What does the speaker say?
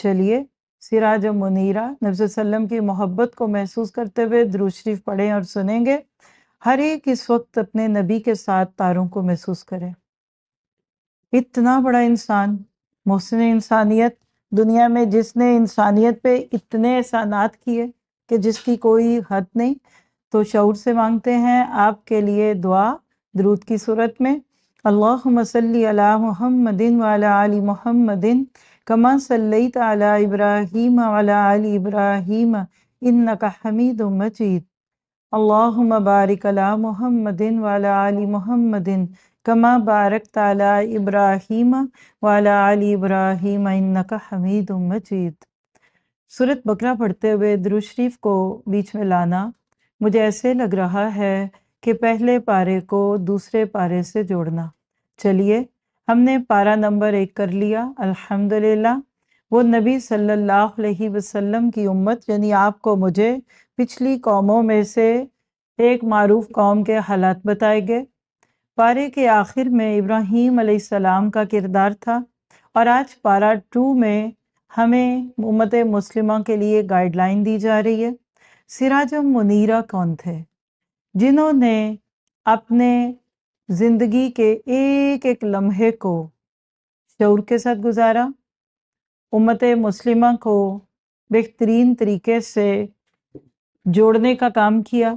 چلیے سراج منیرہ نبی صلی اللہ علیہ وسلم کی محبت کو محسوس کرتے ہوئے درود شریف پڑھیں اور سنیں گے۔ ہر ایک اس وقت اپنے نبی کے ساتھ تاروں کو محسوس کرے۔ اتنا بڑا انسان، محسن انسانیت، دنیا میں جس نے انسانیت پہ اتنے احسانات کیے کہ جس کی کوئی حد نہیں، تو شعور سے مانگتے ہیں آپ کے لیے دعا درود کی صورت میں۔ اللہم صلی علی محمد وعلی آل محمد کما صلیت علی ابراہیم وعلی آل ابراہیم انک حمید مجید۔ اللہم بارک علی محمد وعلی آل محمد کما بارکت علی ابراہیم وعلی آل ابراہیم انک حمید مجید۔ سورۃ بقرہ پڑھتے ہوئے درود شریف کو بیچ میں لانا مجھے ایسے لگ رہا ہے کہ پہلے پارے کو دوسرے پارے سے جوڑنا۔ چلیے ہم نے پارہ نمبر 1 کر لیا الحمدللہ۔ وہ نبی صلی اللہ علیہ وسلم کی امت یعنی آپ کو مجھے پچھلی قوموں میں سے ایک معروف قوم کے حالات بتائے گئے۔ پارے کے آخر میں ابراہیم علیہ السلام کا کردار تھا، اور آج پارہ 2 میں ہمیں امت مسلمہ کے لیے گائیڈ لائن دی جا رہی ہے۔ سراج منیرہ کون تھے؟ جنہوں نے اپنے زندگی کے ایک ایک لمحے کو شعور کے ساتھ گزارا، امت مسلمہ کو بہترین طریقے سے جوڑنے کا کام کیا،